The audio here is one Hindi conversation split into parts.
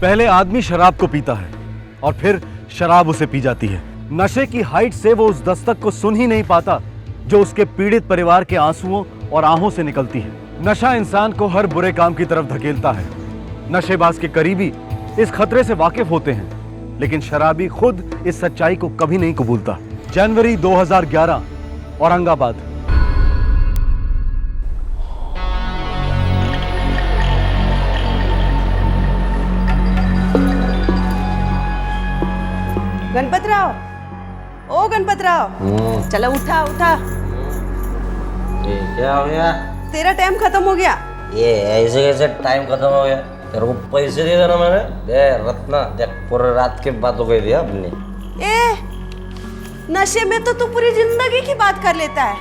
पहले आदमी शराब को पीता है और फिर शराब उसे पी जाती है। नशे की हाइट से वो उस दस्तक को सुन ही नहीं पाता जो उसके पीड़ित परिवार के आंसुओं और आहों से निकलती है। नशा इंसान को हर बुरे काम की तरफ धकेलता है। नशेबाज के करीबी इस खतरे से वाकिफ होते हैं, लेकिन शराबी खुद इस सच्चाई को कभी नहीं कबूलता। जनवरी 2011, औरंगाबाद। गणपतराव, ओ गणपतराव, चलो उठा उठा। ये क्या हो गया? तेरा टाइम खत्म हो गया। ये ऐसे कैसे टाइम खत्म हो गया? तेरे को पैसे दिए थे ना मैंने। दे रत्ना, देख पूरे रात की बात हो गई थी अपनी। ए, नशे में तो तू पूरी जिंदगी की बात कर लेता है।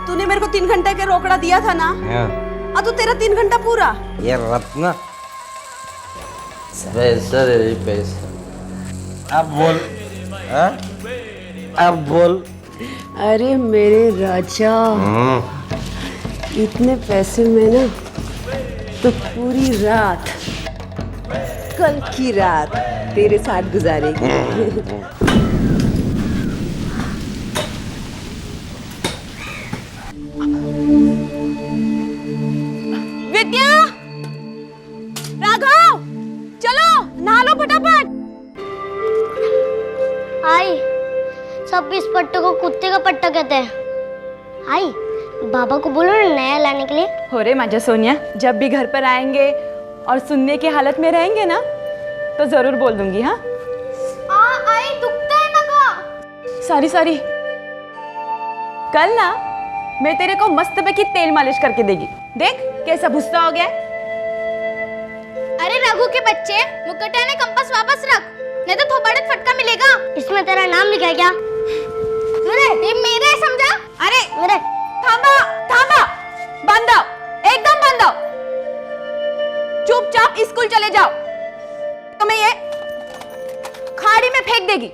तूने मेरे को 3 घंटे के रोकड़ा दिया था ना, हाँ तो तेरा 3 घंटा पूरा। ये रत्ना, पैसा दे दे पैसा। अब बोल, हाँ? अब बोल। अरे मेरे राजा, इतने पैसे में ना तो पूरी रात, कल की रात तेरे साथ गुजारेगी। विद्या, राघव, चलो नहा लो फटाफट। आई, सब इस पट्टे को कुत्ते का पट्टा कहते हैं। आई, बाबा को बोलो ना नया लाने के लिए। हो रे माजा सोनिया, जब भी घर पर आएंगे और सुनने की हालत में रहेंगे ना तो जरूर बोल दूंगी। हाँ आई, दुखता है ना का। सॉरी, कल ना मैं तेरे को मस्त पे की तेल मालिश करके देगी। देख कैसा भुस्सा हो गया। अरे रघु के बच्चे, मुकुटा ने कंपास वापस रख, नहीं तो थोपड़े फटका मिलेगा। इसमें तेरा नाम लिखा है क्या? ये मेरे समझा? अरे मेरे थांबा, बंद आओ, एकदम बंद आओ। चुपचाप स्कूल चले जाओ, तुम्हें ये खाड़ी में फेंक देगी।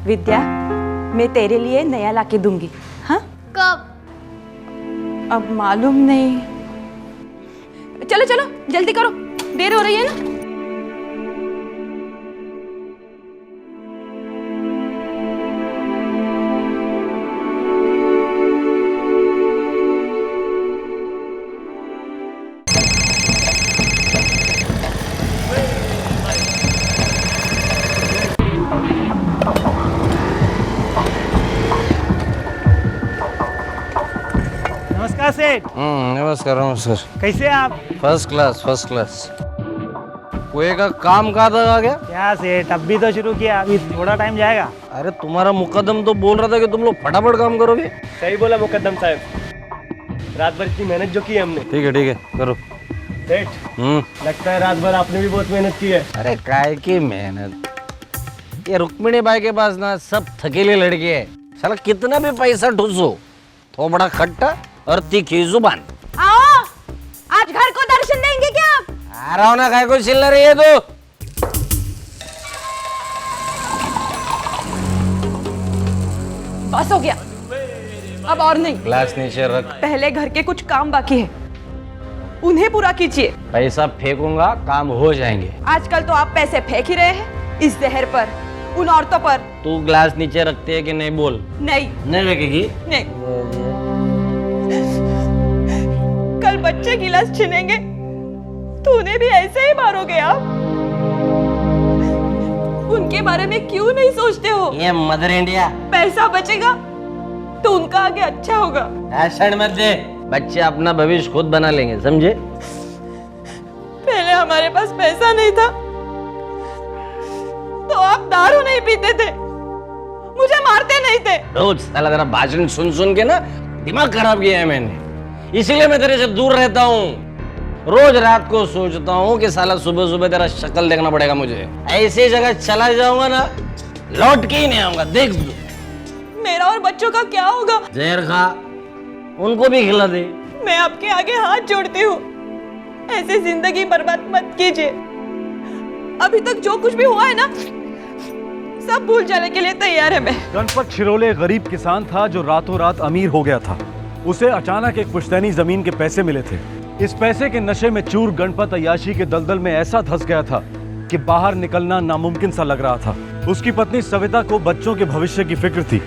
विद्या, मैं तेरे लिए नया लाके दूंगी। हाँ कब? अब मालूम नहीं। चलो जल्दी करो, देर हो रही है ना। नमस्कार सेठ। नमस्कार। कैसे हैं आप? First class. कोई का काम कहाँ तक आ गया? क्या सेठ, अब भी तो शुरू किया, अभी थोड़ा टाइम जाएगा। अरे तुम्हारा मुकद्दम तो बोल रहा था कि तुम लोग फटाफट काम करोगे। सही बोला मुकद्दम साहब, रात भर इतनी मेहनत जो की है हमने। ठीक है करो। सेठ, लगता है रात भर आपने भी बहुत मेहनत की है। अरे काय की मेहनत, ये रुक्मिणी बाई के पास ना सब थकेले लड़के है। साला कितना भी पैसा ठूसो, थोड़ा खट्टा और तीखी जुबान। आओ, आज घर को दर्शन देंगे क्या आप? आ रहा हूं ना, काय को चिल्ला रही है तू? बस हो गया, अब और नहीं। ग्लास नीचे रख। पहले घर के कुछ काम बाकी है, उन्हें पूरा कीजिए। पैसा फेंकूंगा, काम हो जाएंगे। आजकल तो आप पैसे फेंक ही रहे हैं इस जहर पर, उन औरतों पर। तू ग्लास नीचे रखती है कि नहीं? बोल। नहीं रखेगी? नहीं। कल बच्चे गिलास छीनेंगे तो उन्हें भी ऐसे ही मारोगे आप? उनके बारे में क्यों नहीं सोचते हो? ये मदर इंडिया। पैसा बचेगा तो उनका आगे अच्छा होगा। भाषण मत दे, बच्चे अपना भविष्य खुद बना लेंगे, समझे? पहले हमारे पास पैसा नहीं था तो आप दारू नहीं पीते थे, मुझे मारते नहीं थे। रोज साला तेरा भाषण सुन के ना दिमाग खराब किया है मैंने, इसीलिए मैं तेरे से दूर रहता हूँ। रोज रात को सोचता हूँ कि साला सुबह तेरा शक्ल देखना पड़ेगा मुझे। ऐसी जगह चला जाऊंगा ना, लौट के ही नहीं आऊंगा, देख लो। मेरा और बच्चों का क्या होगा? जहर खा, उनको भी खिला दे। मैं आपके आगे हाथ जोड़ती हूँ, ऐसे जिंदगी बर्बाद मत कीजिए। अभी तक जो कुछ भी हुआ है ना, सब भूल जाने के लिए तैयार है मैं। गणपत शिरोले गरीब किसान था जो रातों रात अमीर हो गया था। उसे अचानक एक पुश्तैनी जमीन के पैसे मिले थे। इस पैसे के नशे में चूर गणपत अय्याशी के दलदल में ऐसा धंस गया था कि बाहर निकलना नामुमकिन सा लग रहा था। उसकी पत्नी सविता को बच्चों के भविष्य की फिक्र थी।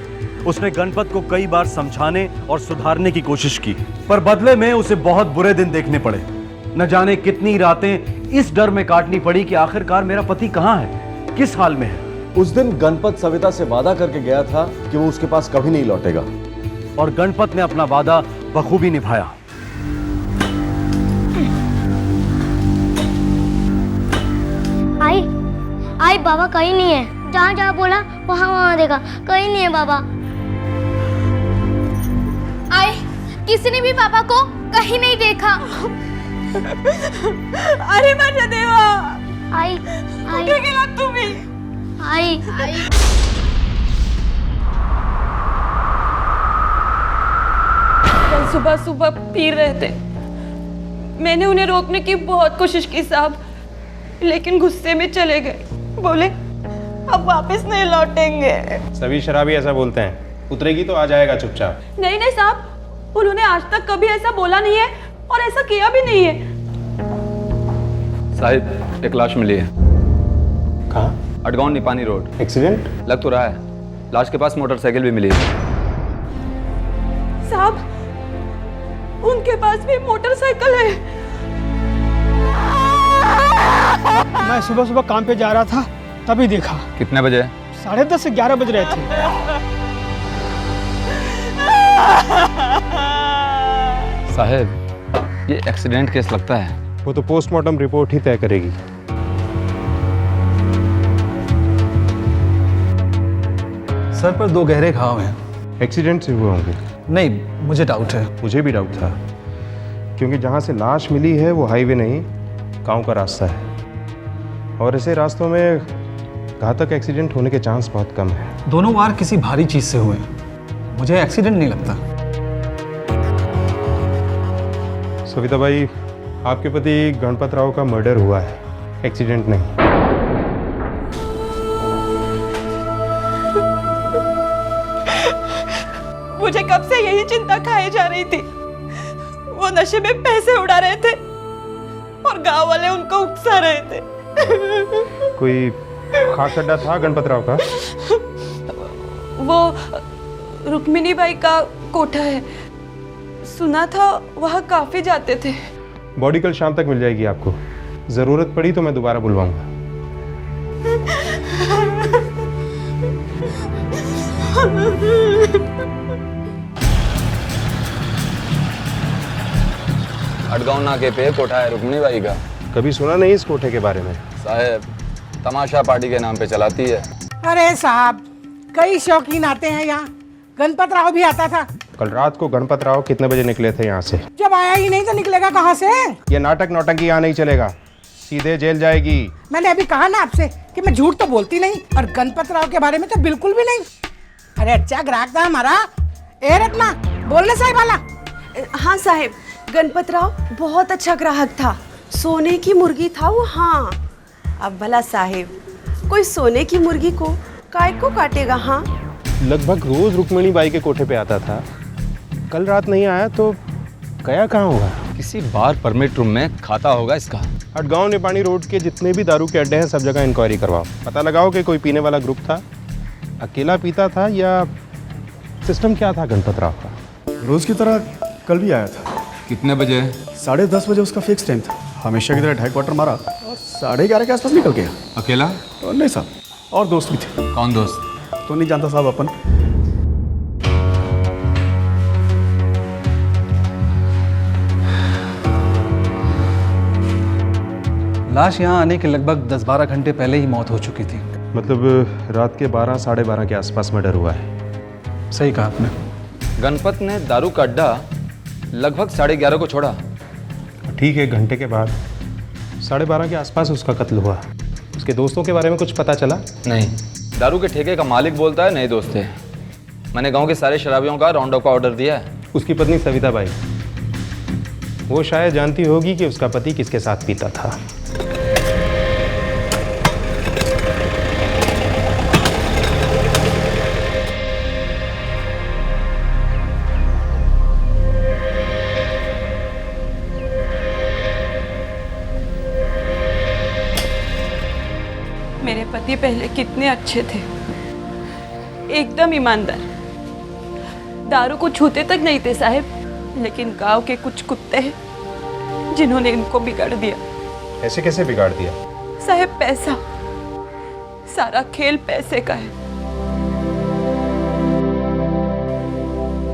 उसने गणपत को कई बार समझाने और सुधारने की कोशिश की, पर बदले में उसे बहुत बुरे दिन देखने पड़े। न जाने कितनी रातें इस डर में काटनी पड़ी कि आखिरकार मेरा पति कहाँ है, किस हाल में है। उस दिन गणपत सविता से वादा करके गया था कि वो उसके पास कभी नहीं लौटेगा, और गणपत ने अपना वादा बखूबी निभाया। आई बाबा कहीं नहीं है। जहाँ जहाँ बोला वहाँ वहाँ देखा, कहीं नहीं है बाबा। आई किसी ने भी पापा को कहीं नहीं देखा। अरे माझ्या देवा, आई कुठे गेला तुम्ही? आई कल सुबह सुबह पी रहे थे। मैंने उन्हें रोकने की बहुत कोशिश की साहब, लेकिन गुस्से में चले गए। बोले अब वापस नहीं लौटेंगे। सभी शराबी ऐसा बोलते हैं, उतरेगी तो आ जाएगा चुपचाप। नहीं नहीं साहब, उन्होंने आज तक कभी ऐसा बोला नहीं है और ऐसा किया भी नहीं है। साहिब, एक लाश मिली है। कहाँ? अडगांव निपानी रोड। एक्सीडेंट लग तो रहा है। लाश के पास मोटरसाइकिल भी मिली है। साहब, उनके पास भी मोटरसाइकिल है। मैं सुबह सुबह काम पे जा रहा था, तभी देखा। कितने बजे? 10:30 से 11 बज रहे थे। साहब, ये एक्सीडेंट केस लगता है। वो तो पोस्टमार्टम रिपोर्ट ही तय करेगी। सर पर 2 गहरे घाव हैं। एक्सीडेंट से हुए होंगे। नहीं, मुझे डाउट है। मुझे भी डाउट था, क्योंकि जहाँ से लाश मिली है वो हाईवे नहीं, गांव का रास्ता है, और ऐसे रास्तों में घातक एक्सीडेंट होने के चांस बहुत कम है। दोनों वार किसी भारी चीज से हुए हैं। मुझे एक्सीडेंट नहीं लगता। सविता भाई, आपके पति गणपत राव का मर्डर हुआ है, एक्सीडेंट नहीं। मुझे कब से यही चिंता खाई जा रही थी। वो नशे में पैसे उड़ा रहे थे और गांव वाले उनको उकसा रहे थे। कोई खास अड्डा था गणपत राव का? वो रुक्मिणी बाई का कोठा है, सुना था वहाँ काफी जाते थे। बॉडी कल शाम तक मिल जाएगी आपको। जरूरत पड़ी तो मैं दोबारा बुलवाऊंगा। अडगांव नाके पे कोठा है रुक्मिणी बाई का। कभी सुना नहीं इस कोठे के बारे में? साहब, तमाशा पार्टी के नाम पे चलाती है। अरे साहब, कई शौकीन आते हैं यहाँ। गणपत राव भी आता था। कल रात को गणपत राव कितने बजे निकले थे यहाँ से? जब आया ही नहीं तो निकलेगा कहाँ से? ये नाटक नौटंकी यहाँ नहीं चलेगा, सीधे जेल जाएगी। मैंने अभी कहा ना आपसे कि मैं झूठ तो बोलती नहीं, और गणपत राव के बारे में तो बिल्कुल भी नहीं। अरे अच्छा ग्राहक था हमारा। ए रत्ना, बोलने साहिब वाला। हाँ साहिब, गणपत राव बहुत अच्छा ग्राहक था। सोने की मुर्गी था वो। हाँ, अब भला साहिब, कोई सोने की मुर्गी को काय को काटेगा? हाँ, लगभग रोज रुक्मिणी बाई के कोठे पे आता था। कल रात नहीं आया तो गया कहाँ होगा? किसी बार परमिट रूम में खाता होगा इसका। अडगांव निपानी रोड के जितने भी दारू के अड्डे हैं सब जगह इंक्वायरी करवाओ। पता लगाओ कि कोई पीने वाला ग्रुप था, अकेला पीता था, या सिस्टम क्या था गणपत राव का? रोज की तरह कल भी आया था। कितने बजे? 10:30 बजे उसका फिक्स टाइम था। हमेशा की तरह ढाई क्वार्टर मारा और 11:30 के आसपास निकल गया। अकेला? नहीं साहब, और दोस्त भी थे। कौन दोस्त? तो नहीं जानता साहब अपन। लाश यहाँ आने के लगभग 10-12 घंटे पहले ही मौत हो चुकी थी। मतलब रात के 12 साढ़े 12 के आसपास मर्डर हुआ है। सही कहा आपने। गणपत ने दारू का अड्डा लगभग 11:30 को छोड़ा। ठीक है, घंटे के बाद 12:30 के आसपास उसका कत्ल हुआ। उसके दोस्तों के बारे में कुछ पता चला? नहीं, दारू के ठेके का मालिक बोलता है नए दोस्त थे। मैंने गांव के सारे शराबियों का राउंड अप का ऑर्डर दिया है। उसकी पत्नी सविता बाई, वो शायद जानती होगी कि उसका पति किसके साथ पीता था। पति पहले कितने अच्छे थे, एकदम ईमानदार, दारू को छूते तक नहीं थे साहब। लेकिन गांव के कुछ कुत्ते हैं जिन्होंने इनको बिगाड़ दिया। ऐसे कैसे बिगाड़ दिया? साहब पैसा, सारा खेल पैसे का है।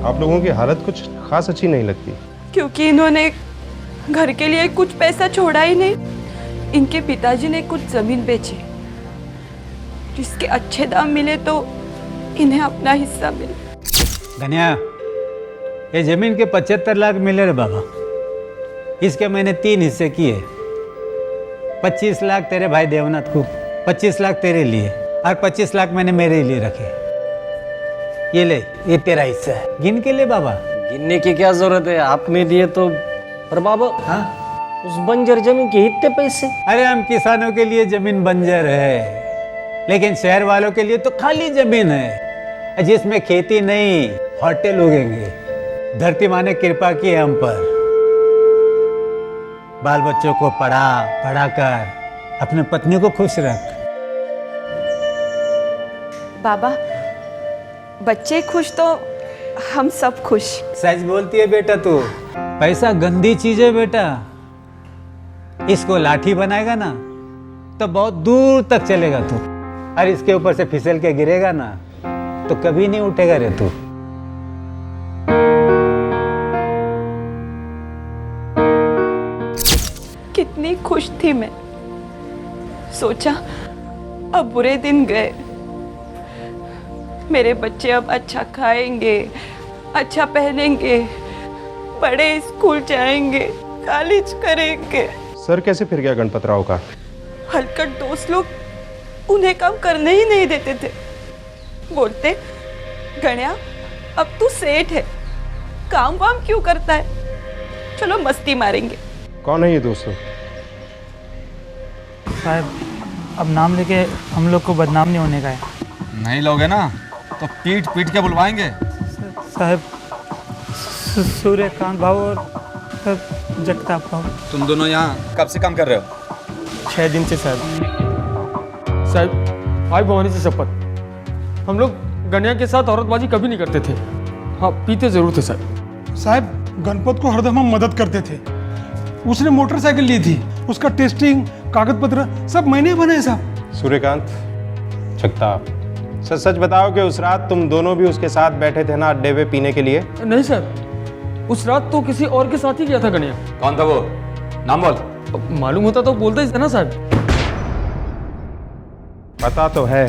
आप लोगों की हालत कुछ खास अच्छी नहीं लगती। क्योंकि इन्होंने घर के लिए कुछ पैसा छोड़ा ही नहीं। इनके पिताजी ने कुछ जमीन बेची, जिसके अच्छे दाम मिले तो इन्हें अपना हिस्सा मिले। धनिया, ये जमीन के 75 लाख मिले रे बाबा। इसके मैंने 3 हिस्से किए। 25 लाख तेरे भाई देवनाथ को, 25 लाख तेरे लिए और 25 लाख मैंने मेरे लिए रखे। ये ले, ये तेरा हिस्सा है, गिन के ले बाबा। गिनने की क्या जरूरत है, आपने दिए तो। पर बाबा, हाँ, उस बंजर जमीन के इतने पैसे? अरे हम किसानों के लिए जमीन बंजर है, लेकिन शहर वालों के लिए तो खाली जमीन है, जिसमें खेती नहीं, होटल उगेंगे। धरती माँ ने कृपा की है हम पर। बाल बच्चों को पढ़ा कर अपने पत्नी को खुश रख। बाबा, बच्चे खुश तो हम सब खुश। सच बोलती है बेटा तू। पैसा गंदी चीज है बेटा। इसको लाठी बनाएगा ना तो बहुत दूर तक चलेगा तू, और इसके ऊपर से फिसल के गिरेगा ना तो कभी नहीं उठेगा रे तू। कितनी खुश थी मैं, सोचा अब बुरे दिन गए। मेरे बच्चे अब अच्छा खाएंगे, अच्छा पहनेंगे, बड़े स्कूल जाएंगे, कॉलेज करेंगे। सर कैसे फिर गया गणपत राव का? हलकट दोस्त लोग उन्हें काम करने ही नहीं देते थे। बोलते, गण्या अब तू सेठ है, काम वाम क्यों करता है, चलो मस्ती मारेंगे। कौन है ये दोस्तों? साहब, अब नाम लेके हम लोग को बदनाम नहीं होने का है। नहीं लोगे ना तो पीट पीट के बुलवाएंगे। साहब, सूर्यकांत भाव और जगताप भाव। तुम दोनों यहाँ कब से काम कर रहे हो? 6 दिन से साहब। साहब, भाई भवानी से शपथ, हम लोग गन्या के साथ औरतबाजी कभी नहीं करते थे। हाँ, पीते जरूर थे साहब। साहब, गणपत को हरदम हम मदद करते थे। उसने मोटरसाइकिल ली थी, उसका टेस्टिंग, कागज पत्र सब मैंने बनाए साहब। सूर्यकांत, जगताप, सच सच बताओ कि उस रात तुम दोनों भी उसके साथ बैठे थे ना अड्डे पे पीने के लिए? नहीं सर, उस रात तो किसी और के साथ ही गया था गन्या। कौन था वो? नाम बोल। मालूम होता तो बोलता ही था ना साहब। पता तो है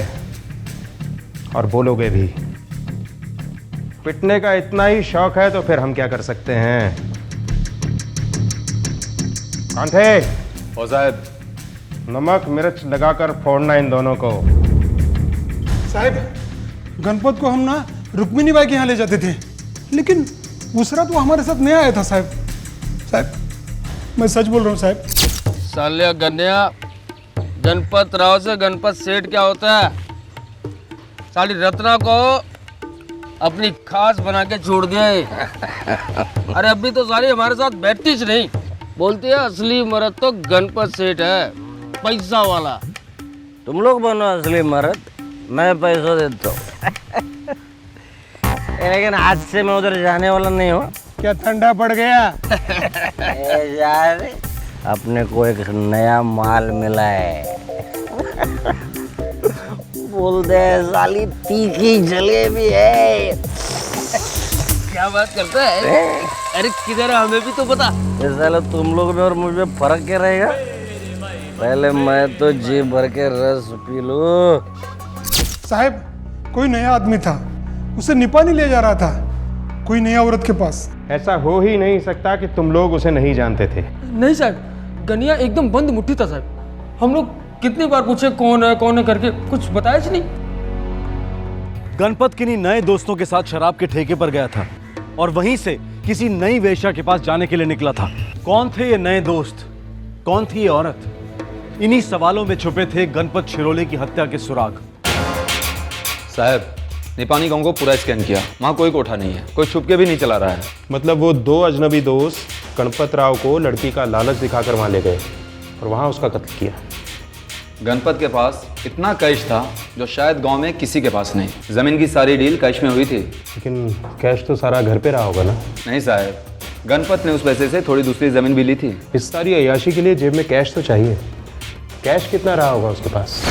और बोलोगे भी। पिटने का इतना ही शौक है तो फिर हम क्या कर सकते हैं? कौन थे? ओ साहब, नमक मिर्च लगाकर फोड़ना इन दोनों को। साहब, गणपत को हम ना रुक्मिणी बाई के यहाँ ले जाते थे, लेकिन उस रात वो हमारे साथ नहीं आया था साहब। साहब, मैं सच बोल रहा हूँ साहब। साले गन्या, गणपत राव से गणपत सेठ क्या होता है? साली रत्ना को अपनी खास बना के छोड़ दिया है। अरे अभी तो साली हमारे साथ बैठती नहीं, बोलती है असली मर्द तो गणपत सेठ है, पैसा वाला। तुम लोग बनो असली मर्द, मैं पैसा देता हूँ। लेकिन आज से मैं उधर जाने वाला नहीं हूँ। क्या ठंडा पड़ गया? यार, अपने को एक नया माल मिला है। बोल दे साली तीखी जलेबी है। क्या बात करता है? अरे किधर है, हमें भी तो बता। साला तुम लोग में और मुझ में फर्क क्या रहेगा? पहले मैं तो जी भर के रस पी लूं। साहब, कोई नया आदमी था, उसे निपानी ले जा रहा था कोई नया औरत के पास। ऐसा हो ही नहीं सकता कि तुम लोग उसे नहीं जानते थे। नहीं साहब, गनिया एकदम बंद मुट्ठी था साहब। हम लोग कितनी बार पूछे कौन है करके, कुछ बताया ही नहीं। गणपत किन्हीं नए दोस्तों के साथ शराब के ठेके पर गया था और वहीं से किसी नई वेश्या के पास जाने के लिए निकला था। कौन थे ये नए दोस्त, कौन थी ये औरत? इन्हीं सवालों में छुपे थे गणपत शिरोले की हत्या के सुराग। साहब, निपानी गांव को पूरा स्कैन किया, वहाँ कोई कोठा नहीं है, कोई छुप के भी नहीं चला रहा है। मतलब वो 2 अजनबी दोस्त गणपत राव को लड़की का लालच दिखाकर वहाँ ले गए और वहाँ उसका कत्ल किया। गणपत के पास इतना कैश था जो शायद गांव में किसी के पास नहीं। जमीन की सारी डील कैश में हुई थी। लेकिन कैश तो सारा घर पे रहा होगा ना? नहीं साहब, गणपत ने उस पैसे से थोड़ी दूसरी जमीन भी ली थी। इस सारी अय्याशी के लिए जेब में कैश तो चाहिए। कैश कितना रहा होगा उसके पास?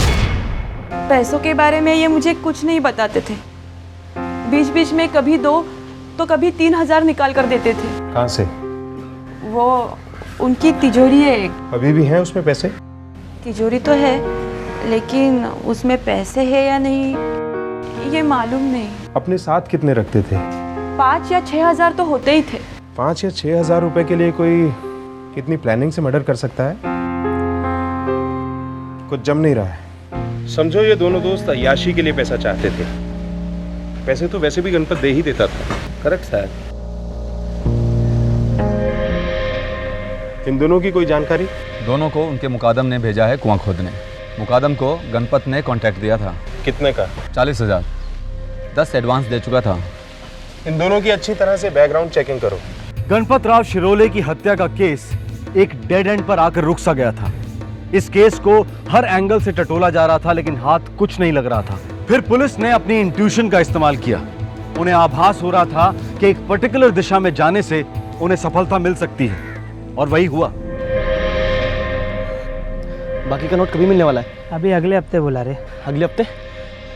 पैसों के बारे में ये मुझे कुछ नहीं बताते थे। बीच बीच में कभी 2 तो कभी 3,000 निकाल कर देते थे। कहाँ से? वो उनकी तिजोरी है एक। अभी भी हैं उसमें पैसे? तिजोरी तो है, लेकिन उसमें पैसे है या नहीं ये मालूम नहीं। अपने साथ कितने रखते थे? 5 या 6 हज़ार तो होते ही थे। 5 या 6 हज़ार रुपए के लिए कोई कितनी प्लानिंग से मर्डर कर सकता है? कुछ जम नहीं रहा है। समझो ये दोनों दोस्त अय्याशी के लिए पैसा चाहते थे। पैसे तो वैसे भी गणपत दे ही देता था। करेक्ट साहब। इन दोनों की कोई जानकारी? दोनों को उनके मुकादम ने भेजा है कुआं खोदने। मुकादम को गणपत ने कांटेक्ट दिया था। कितने का? 40,000। 10 एडवांस दे चुका था। इन दोनों की अच्छी तरह से बैकग्राउंड चेकिंग करो। गणपत राव शिरोले की हत्या का केस एक डेड एंड पर आकर रुक सा गया था। इस केस को हर एंगल से टटोला जा रहा था, लेकिन हाथ कुछ नहीं लग रहा था। फिर पुलिस ने अपनी इंट्यूशन का इस्तेमाल किया। उन्हें आभास हो रहा था कि एक पर्टिकुलर दिशा में जाने से उन्हें सफलता मिल सकती है, और वही हुआ। बाकी का नोट कभी मिलने वाला है? अभी अगले हफ्ते बुला रहे। अगले हफ्ते?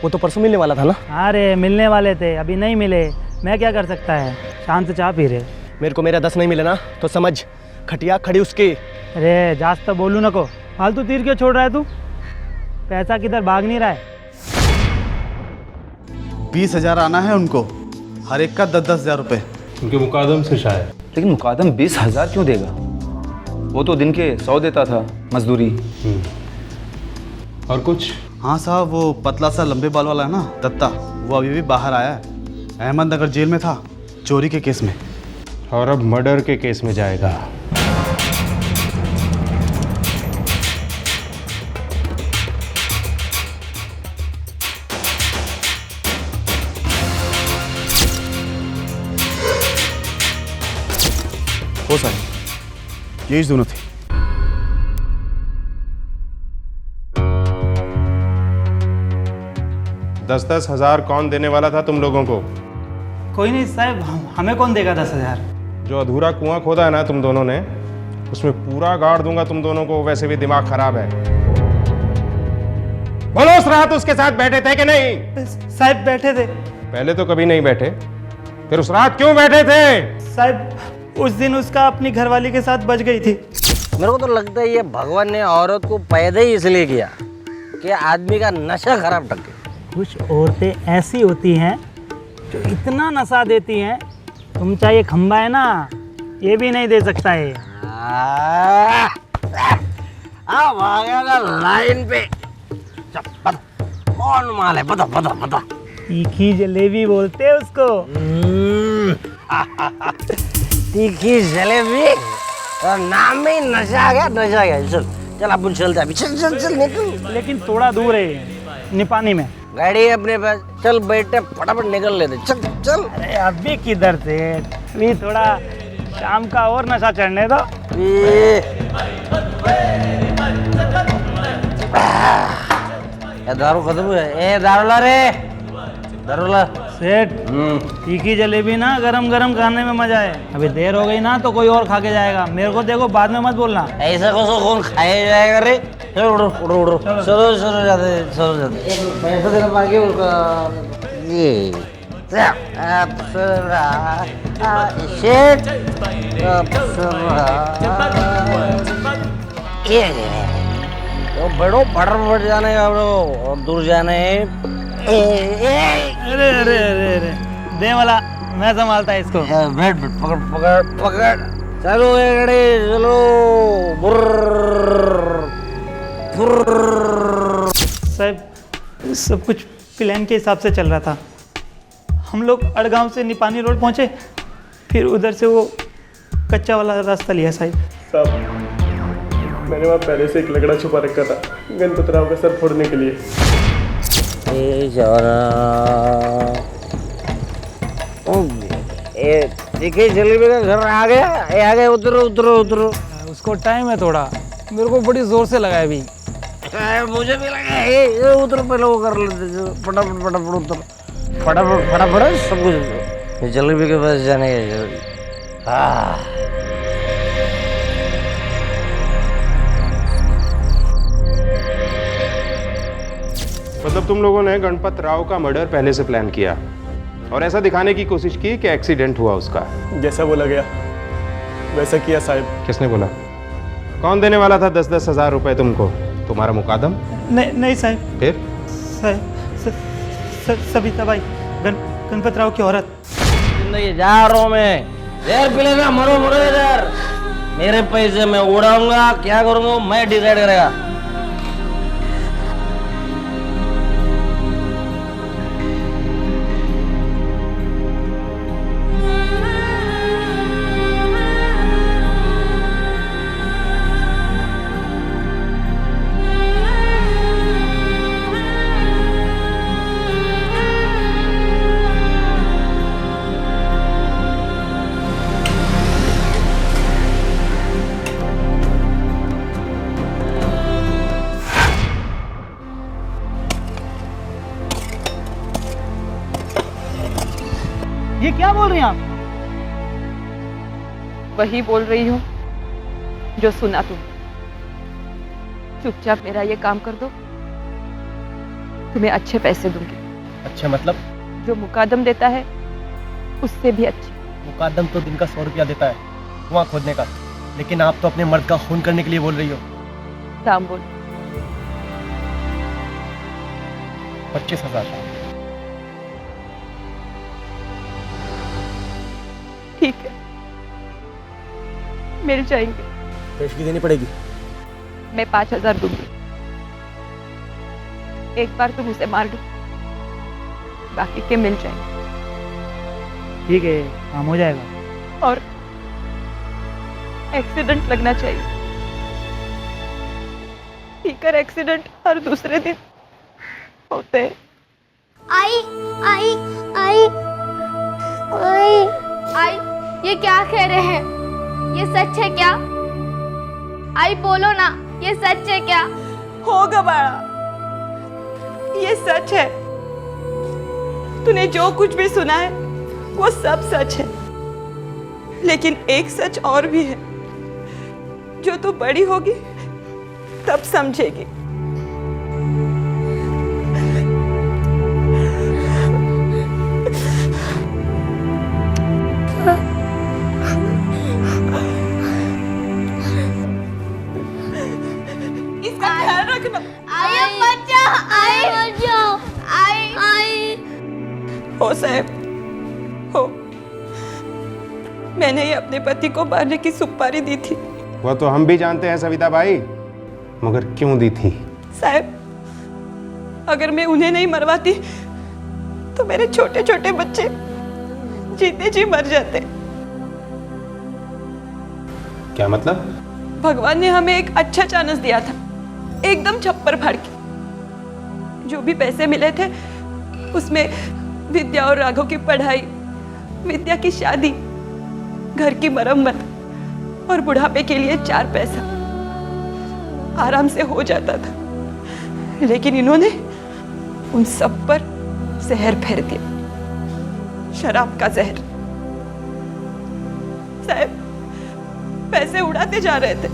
वो तो परसों मिलने वाला था ना? अरे मिलने वाले थे, अभी नहीं मिले। मैं क्या कर सकता है, शांत से चाय पी रहे। मेरे को मेरा 10 नहीं मिले ना तो समझ खटिया खड़ी उसकी। अरे जास्त तो बोलू नको, फालतू तीर क्यों छोड़ रहा है तू? पैसा किधर भाग नहीं रहा है? 20,000 आना है उनको, हर एक का 10-10 हज़ार रुपये। उनके मुकादम से शायद। लेकिन मुकादम 20,000 क्यों देगा? वो तो दिन के 100 देता था मजदूरी। और कुछ? हाँ साहब, वो पतला सा लंबे बाल वाला है ना, दत्ता, वो अभी भी बाहर आया है। अहमदनगर जेल में था चोरी के केस में, और अब मर्डर के केस में जाएगा। हो साहब, यही दोनों थे। दस हज़ार कौन देने वाला था तुम लोगों को? कोई नहीं साहब, हमें कौन देगा 10,000? जो अधूरा कुआं खोदा है ना तुम दोनों ने, उसमें पूरा गाड़ दूंगा तुम दोनों को। वैसे भी दिमाग खराब है। बोलो, उस रात उसके साथ बैठे थे कि नहीं? साहब बैठे थे। पहले तो कभी नहीं बैठे, फिर उस रात क्यों बैठे थे? साहब उस दिन उसका अपनी घरवाली के साथ बच गई थी। मेरे को तो लगता है ये भगवान ने औरत को पैदा ही इसलिए किया कि आदमी का नशा खराब टके। कुछ औरतें ऐसी होती हैं जो इतना नशा देती हैं, तुम चाहे खंबा है ना, ये भी नहीं दे सकता है। अब आ गया ना लाइन पे। कौन माल है? बता बता बता। तीखी जलेबी बोलते हैं उसको। तीखी जलेबी? नाम में ही नशा आ गया, नशा आ गया। चल चल अपन चलते हैं। चल चल चल निकल। लेकिन थोड़ा दूर है, निपानी में। गाड़ी है अपने पास, चल बैठे फटाफट निकल लेते। चल चल। अरे अभी किधर से, अभी थोड़ा शाम का और नशा चढ़ने दो। दारू खत्म है। ए दारूला रे, दारूला। सेठ, तीखी जलेबी ना गरम गरम खाने में मजा है। अभी देर हो गई ना तो कोई और खा के जाएगा। मेरे को देखो, बाद में मत बोलना। ऐसा कौन खाया जाएगा रे? चलो उड़ो उड़ो उड़ो। चलो चलो जाते, चलो जाते। पैसा देना बाकी उनका। ये शेठ, तो बड़ो फटाफट जाने का और दूर जाने। अरे अरे अरे अरे, दे वाला, मैं संभालता है इसको। बैठ बैठ, पकड़ पकड़ पकड़। चलो ये गाड़ी, चलो। साहब सब कुछ प्लान के हिसाब से चल रहा था। हम लोग अड़गांव से निपानी रोड पहुंचे, फिर उधर से वो कच्चा वाला रास्ता लिया। साहब मैंने वहाँ पहले से एक लकड़ा छुपा रखा था गणपत राव का सर फोड़ने के लिए। देखिए जलेबी का घर आ गया। उतरो उतरो उतरो। उसको टाइम है थोड़ा, मेरे को बड़ी जोर से लगा है अभी। मुझे भी लगा ये उधर पहले वो कर लेते, फटाफट फटाफट उतर, फटाफट फटाफट सब कुछ जलेबी के पास जाने का जरूरी। मतलब तुम लोगों ने गणपत राव का मर्डर पहले से प्लान किया और ऐसा दिखाने की कोशिश की कि एक्सीडेंट हुआ उसका। जैसा बोला गया वैसा किया साहब। किसने बोला? कौन देने वाला था 10-10 हज़ार रुपए तुमको? तुम्हारा मुकादम? नहीं साहब। फिर? सविता बाई, गणपत राव की औरत। जिंदगी जा रहा हूँ मैं, जहर पी लेना, मरो मरो इधर। मेरे पैसे मैं उड़ाऊंगा, क्या करूंगा मैं डिसाइड करेगा। ये क्या बोल रही हैं आप? वही बोल रही हूँ जो सुना तुम। चुपचाप मेरा ये काम कर दो, तुम्हें अच्छे पैसे दूंगी। अच्छा मतलब? जो मुकादम देता है उससे भी अच्छे। मुकादम तो दिन का 100 रुपया देता है कुआं खोदने का, लेकिन आप तो अपने मर्द का खून करने के लिए बोल रही हो। दाम बोल। 25,000। ठीक है, मिल जाएंगे। पेशगी देनी पड़ेगी। मैं 5,000 दूंगी। एक बार तुम उसे मार दो, बाकी के मिल जाएंगे। ठीक है, काम हो जाएगा। और एक्सीडेंट लगना चाहिए। स्पीकर एक्सीडेंट हर दूसरे दिन होते हैं। आई आई आई आई आई, ये क्या कह रहे हैं? ये सच है क्या? आई बोलो ना, ये सच है क्या? होगा बाड़ा, ये सच है। तूने जो कुछ भी सुना है वो सब सच है, लेकिन एक सच और भी है जो तू बड़ी होगी तब समझेगी। इसका ख्याल रखना। आई बच्चा, आई बचाओ, आई आई। हो साहब, हो। मैंने ये अपने पति को मारने की सुपारी दी थी। वो तो हम भी जानते हैं सविता बाई, मगर क्यों दी थी? साहब, अगर मैं उन्हें नहीं मरवाती तो मेरे छोटे छोटे बच्चे जीते जी मर जाते। क्या मतलब? भगवान ने हमें एक अच्छा चांस दिया था, एकदम छप्पर फाड़ के। जो भी पैसे मिले थे उसमें विद्या और राघव की पढ़ाई, विद्या की शादी, घर की मरम्मत और बुढ़ापे के लिए 4 पैसा आराम से हो जाता था। लेकिन इन्होंने उन सब पर जहर फेर दिया, शराब का जहर। साहब, पैसे उड़ाते जा रहे थे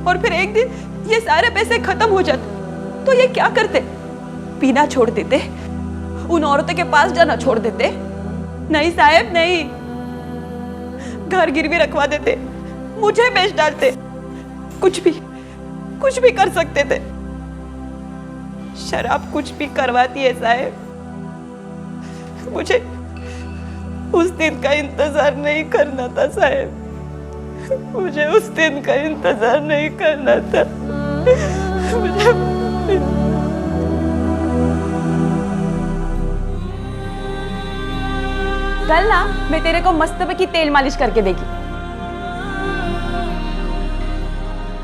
और फिर एक दिन ये सारे पैसे खत्म हो जाते तो ये क्या करते? पीना छोड़ देते, उन औरतों के पास जाना छोड़ देते? नहीं साहब, नहीं। घर गिरवी रखवा देते, मुझे बेच डालते, कुछ भी कर सकते थे। शराब कुछ भी करवाती है साहब। मुझे उस दिन का इंतजार नहीं करना था साहब, मुझे उस दिन का इंतजार नहीं करना था। कल ना मैं तेरे को मस्तबे की तेल मालिश करके देखी।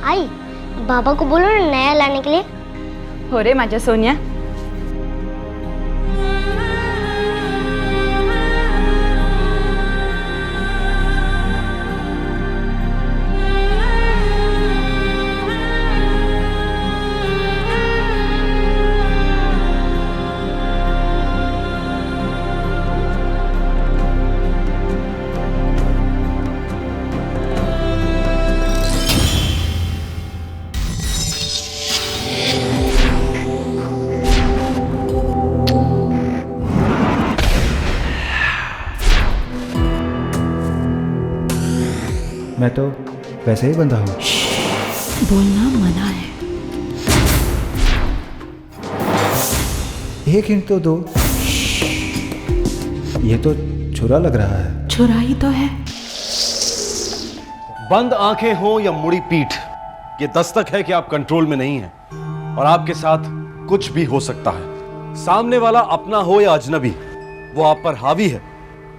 आई, बाबा को बोलो ना नया लाने के लिए। हो रे माझ्या सोनिया। तो वैसे ही बंधा हूँ। बोलना मना है। एक हिंट तो दो। ये तो छुरा लग रहा है। छुरा ही तो है। बंद आंखें हो या मुड़ी पीठ, ये दस्तक है कि आप कंट्रोल में नहीं हैं और आपके साथ कुछ भी हो सकता है। सामने वाला अपना हो या अजनबी, वो आप पर हावी है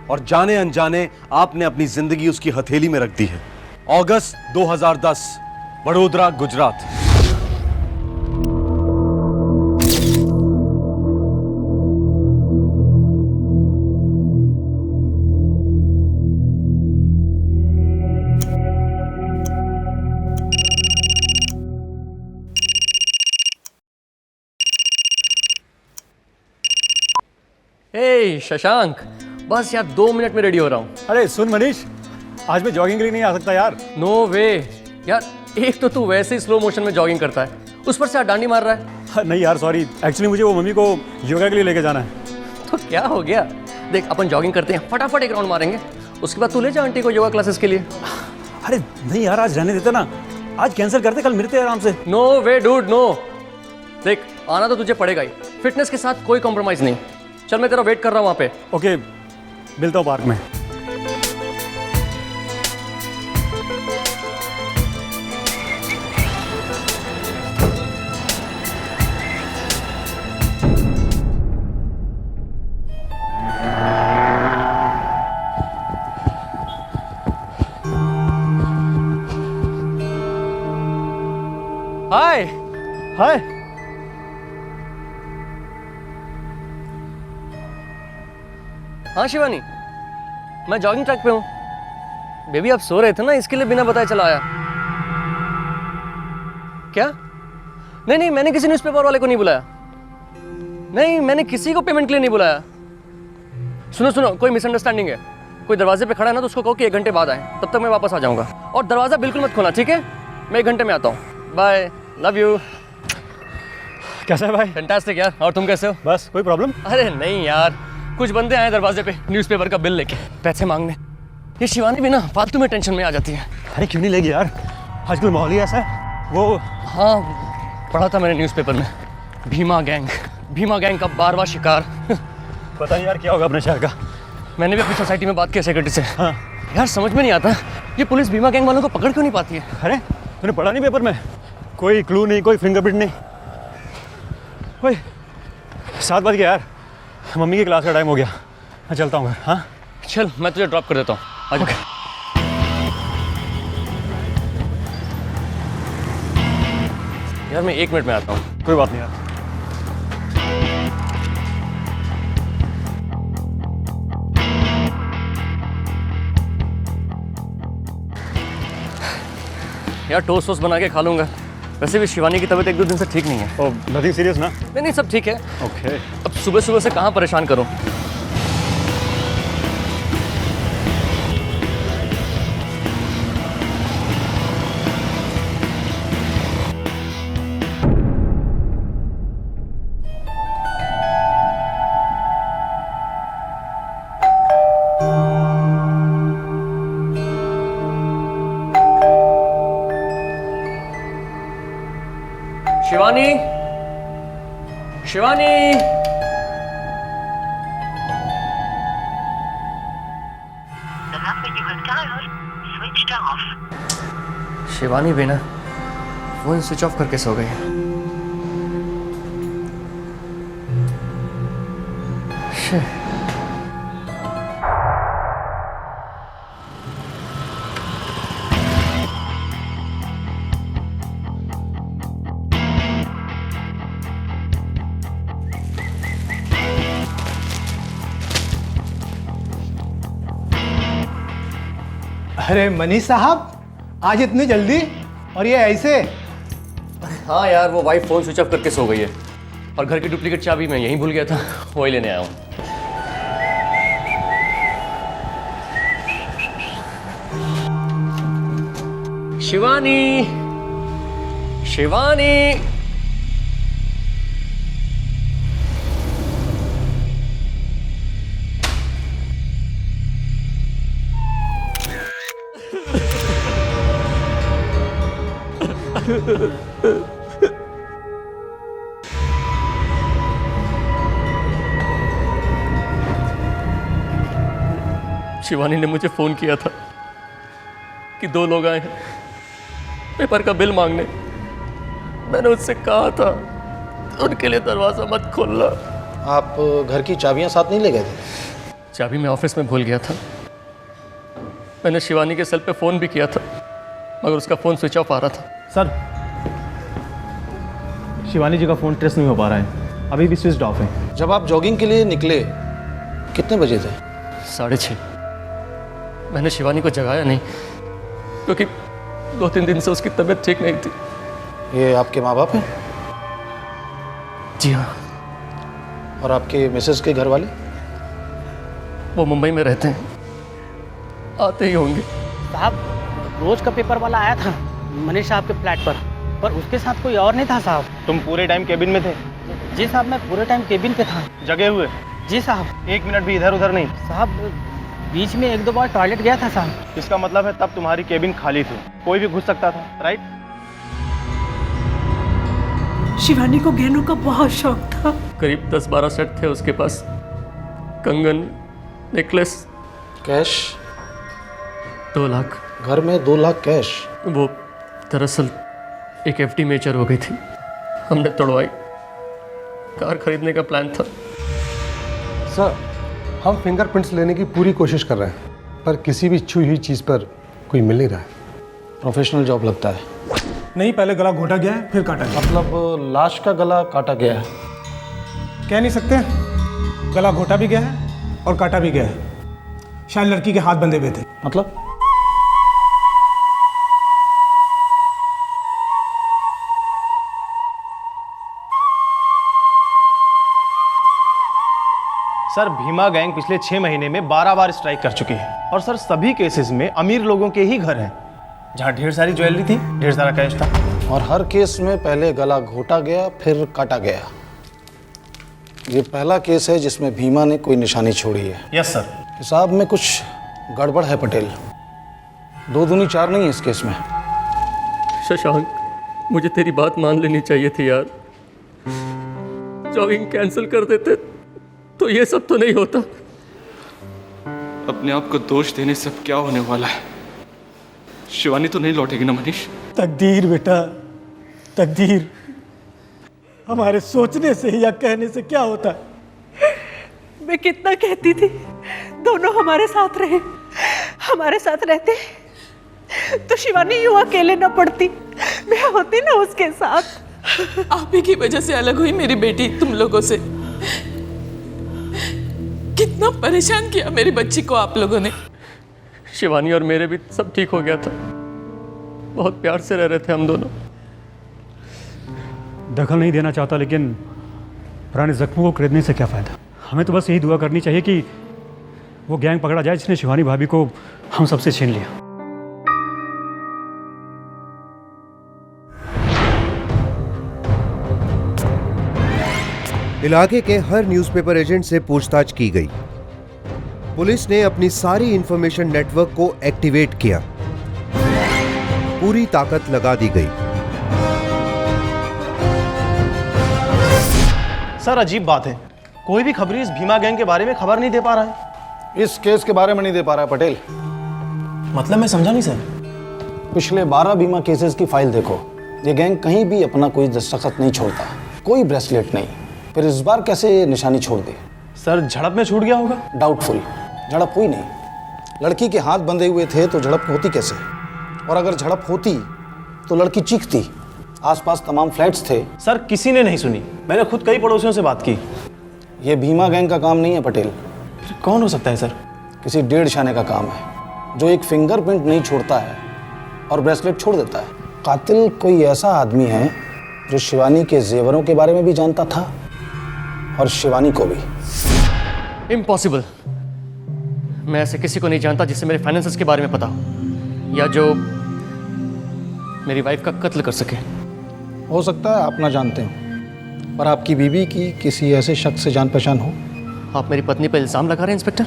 और जाने अनजाने आपने अपनी जिंदगी उसकी हथेली में रख दी है। अगस्त 2010, वडोदरा, गुजरात। हे शशांक, बस यार 2 मिनट में रेडी हो रहा हूँ। अरे सुन मनीष, आज मैं जॉगिंग के लिए नहीं आ सकता यार। नो वे यार, एक तो तू वैसे ही स्लो मोशन में जॉगिंग करता है, उस पर से आज डांडी मार रहा है। नहीं यार सॉरी, एक्चुअली मुझे वो मम्मी को योगा के लिए लेके जाना है। तो क्या हो गया, देख अपन जॉगिंग करते हैं, फटाफट एक राउंड मारेंगे, उसके बाद तू ले जा आंटी को योगा क्लासेस के लिए। अरे नहीं यार, आज रहने देते ना, आज कैंसिल करते, कल मिलते हैं आराम से। नो वे डूड नो, देख आना तो तुझे पड़ेगा ही, फिटनेस के साथ कोई कॉम्प्रोमाइज नहीं। चल मैं तेरा वेट कर रहा हूँ वहाँ पे। ओके, मिलता हूँ पार्क में। हाय हाय। हाँ शिवानी, मैं जॉगिंग ट्रैक पे हूँ। बेबी आप सो रहे थे ना, इसके लिए बिना बताए चला आया। क्या? नहीं नहीं, मैंने किसी न्यूज़पेपर वाले को नहीं बुलाया। नहीं, मैंने किसी को पेमेंट के लिए नहीं बुलाया। सुनो सुनो, कोई मिसअंडरस्टैंडिंग है। कोई दरवाजे पे खड़ा है ना, तो उसको कहो कि 1 घंटे बाद आए, तब तक मैं वापस आ जाऊंगा। और दरवाज़ा बिल्कुल मत खोलना, ठीक है? मैं 1 घंटे में आता हूँ। Bye, love you. कैसा है भाई? फैंटास्टिक यार, और तुम कैसे हो? बस, कोई प्रॉब्लम? अरे नहीं यार, कुछ बंदे आए दरवाजे पे न्यूज़पेपर का बिल लेके, पैसे मांगने। ये शिवानी भी ना फालतू में टेंशन में आ जाती है। अरे क्यों नहीं लेगी यार, आजकल माहौल ही ऐसा है। वो हाँ, पढ़ा था मैंने न्यूज़पेपर में, भीमा गैंग का 12वां शिकार। पता नहीं यार क्या होगा अपने शहर का। मैंने भी अपनी सोसाइटी में बात की सेक्रेटरी से। हाँ यार समझ में नहीं आता, ये पुलिस भीमा गैंग वालों को पकड़ क्यों नहीं पाती है? अरे तूने पढ़ा नहीं पेपर में? कोई क्लू नहीं, कोई फिंगरप्रिंट नहीं। ओए 7 बज गया यार, मम्मी की क्लास का टाइम हो गया, मैं चलता हूँ घर। हाँ चल, मैं तुझे ड्रॉप कर देता हूँ, आ जा। यार मैं 1 मिनट में आता हूँ। कोई बात नहीं यार। यार टोस्ट वोस्ट बना के खा लूँगा। वैसे भी शिवानी की तबीयत 1-2 दिन से ठीक नहीं है। ओह, नथिंग सीरियस ना? नहीं सब ठीक है। ओके। अब सुबह सुबह से कहाँ परेशान करूँ। शिवानी, शिवानी, शिवानी भी ना फोन स्विच ऑफ करके सो गई है। शिट। अरे मनीष साहब, आज इतनी जल्दी और ये ऐसे? हाँ यार, वो वाइफ फोन स्विच ऑफ करके सो गई है और घर की डुप्लीकेट चाबी मैं यहीं भूल गया था, वही लेने आया हूँ। शिवानी, शिवानी, शिवानी ने मुझे फोन किया था कि 2 लोग आए हैं पेपर का बिल मांगने। मैंने उससे कहा था उनके लिए दरवाजा मत खोलना। आप घर की चाबियां साथ नहीं ले गए थे? चाबी मैं ऑफिस में भूल गया था। मैंने शिवानी के सेल पे फ़ोन भी किया था मगर उसका फ़ोन स्विच ऑफ आ रहा था। सर, शिवानी जी का फ़ोन ट्रेस नहीं हो पा रहा है, अभी भी स्विच ऑफ है। जब आप जॉगिंग के लिए निकले कितने बजे थे? 6:30। मैंने शिवानी को जगाया नहीं क्योंकि 2-3 दिन से उसकी तबीयत ठीक नहीं थी। ये आपके माँ बाप हैं? जी हाँ। और आपके मिसेस के घर वाले? वो मुंबई में रहते हैं, आते ही होंगे। साहब, रोज का पेपर वाला आया था मनीष साहब के फ्लैट पर उसके साथ कोई और नहीं था साहब। तुम पूरे टाइम केबिन में थे? जी साहब, मैं पूरे टाइम केबिन पे था। जगे हुए? जी साहब। 1 मिनट भी इधर उधर नहीं? साहब, बीच में 1-2 बार टॉयलेट गया था साहब। इसका मतलब है तब तुम्हारी केबिन खाली थी, कोई भी घुस सकता था, राइट? शिवानी को गहनों का बहुत शौक था। करीब 10-12 सेट थे उसके पास, कंगन, नेकलेस। कैश? 2 लाख। घर में 2 लाख कैश? वो दरअसल एक FD मेचर हो गई थी, हमने तोड़वाई। कार खरीदने का प्लान था। सर, हम फिंगरप्रिंट्स लेने की पूरी कोशिश कर रहे हैं पर किसी भी छुई हुई चीज़ पर कोई मिल नहीं रहा है। प्रोफेशनल जॉब लगता है। नहीं, पहले गला घोटा गया है फिर काटा गया। मतलब लाश का गला काटा गया है? कह नहीं सकते, गला घोटा भी गया है और काटा भी गया है। शायद लड़की के हाथ बंधे हुए थे। मतलब? सर, भीमा गैंग पिछले 6 महीने में 12 बार स्ट्राइक कर चुकी है और सर सभी केसेस में अमीर लोगों के ही घर हैं जहां ढेर सारी ज्वेलरी थी, ढेर सारा कैश था। और हर केस में पहले गला घोटा गया फिर काटा गया। ये पहला केस है जिसमें भीमा ने कोई निशानी छोड़ी है। Yes sir. हिसाब में कुछ गड़बड़ है पटेल। 2 दूनी 4 नहीं है इस केस में। शशांक, मुझे तेरी बात मान लेनी चाहिए थी यार। जॉगिंग कैंसिल कर देते तो ये सब तो नहीं होता। अपने आप को दोष देने से अब क्या होने वाला है? शिवानी तो नहीं लौटेगी ना मनीष? तकदीर बेटा, तकदीर। हमारे सोचने से या कहने से क्या होता है? मैं कितना कहती थी दोनों हमारे साथ रहे, हमारे साथ रहते तो शिवानी यूं अकेले न पड़ती, मैं होती ना उसके साथ। आप ही की वजह से अलग हुई मेरी बेटी तुम लोगों से। कितना परेशान किया मेरी बच्ची को आप लोगों ने। शिवानी और मेरे भी सब ठीक हो गया था, बहुत प्यार से रह रहे थे हम दोनों। दखल नहीं देना चाहता लेकिन पुराने जख्मों को खरीदने से क्या फ़ायदा। हमें तो बस यही दुआ करनी चाहिए कि वो गैंग पकड़ा जाए जिसने शिवानी भाभी को हम सबसे छीन लिया। इलाके के हर न्यूज़पेपर एजेंट से पूछताछ की गई। पुलिस ने अपनी सारी इंफॉर्मेशन नेटवर्क को एक्टिवेट किया। पूरी ताकत लगा दी गई। सर, अजीब बात है, कोई भी खबरी इस भीमा गैंग के बारे में खबर नहीं दे पा रहा है। इस केस के बारे में नहीं दे पा रहा है पटेल। मतलब मैं समझा नहीं सर। पिछले 12 बीमा केसेस की फाइल देखो, ये गैंग कहीं भी अपना कोई दस्तखत नहीं छोड़ता, कोई ब्रेसलेट नहीं। फिर इस बार कैसे निशानी छोड़ दी? सर, झड़प में छूट गया होगा। डाउटफुल। झड़प हुई नहीं। लड़की के हाथ बंधे हुए थे तो झड़प होती कैसे? और अगर झड़प होती तो लड़की चीखती। आसपास तमाम फ्लैट्स थे। सर, किसी ने नहीं सुनी, मैंने खुद कई पड़ोसियों से बात की। ये भीमा गैंग का काम नहीं है पटेल। कौन हो सकता है सर? किसी 1.5 शाने का काम है जो एक फिंगरप्रिंट नहीं छोड़ता है और ब्रेसलेट छोड़ देता है। कातिल कोई ऐसा आदमी है जो शिवानी के जेवरों के बारे में भी जानता था और शिवानी को भी। इम्पॉसिबल। मैं ऐसे किसी को नहीं जानता जिसे मेरे फाइनेंसेस के बारे में पता हो या जो मेरी वाइफ का कत्ल कर सके। हो सकता है आप ना जानते हो, पर आपकी बीवी की किसी ऐसे शख्स से जान पहचान हो। आप मेरी पत्नी पर इल्जाम लगा रहे हैं इंस्पेक्टर?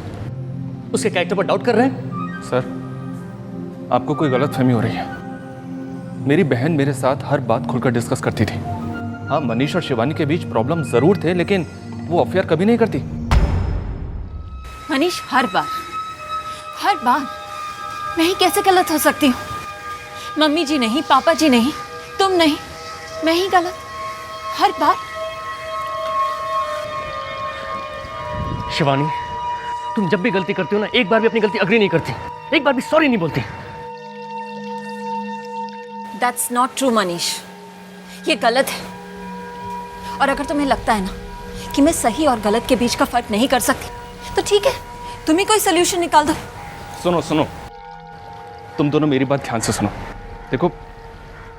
उसके कैरेक्टर पर डाउट कर रहे हैं? सर, आपको कोई गलतफहमी हो रही है। मेरी बहन मेरे साथ हर बात खुलकर डिस्कस करती थी। हाँ, मनीष और शिवानी के बीच प्रॉब्लम जरूर थे, लेकिन वो अफेयर कभी नहीं करती। मनीष, हर बार मैं ही कैसे गलत हो सकती हूँ? मम्मी जी नहीं, पापा जी नहीं, तुम नहीं, मैं ही गलत हर बार। शिवानी, तुम जब भी गलती करती हो ना, एक बार भी अपनी गलती अग्री नहीं करती, एक बार भी सॉरी नहीं बोलती। That's not true, Manish. ये गलत है। और अगर तुम्हें लगता है ना कि मैं सही और गलत के बीच का फर्क नहीं कर सकती, तो ठीक है, तुम ही कोई सोल्यूशन निकाल दो। सुनो सुनो, तुम दोनों मेरी बात ध्यान से सुनो। देखो,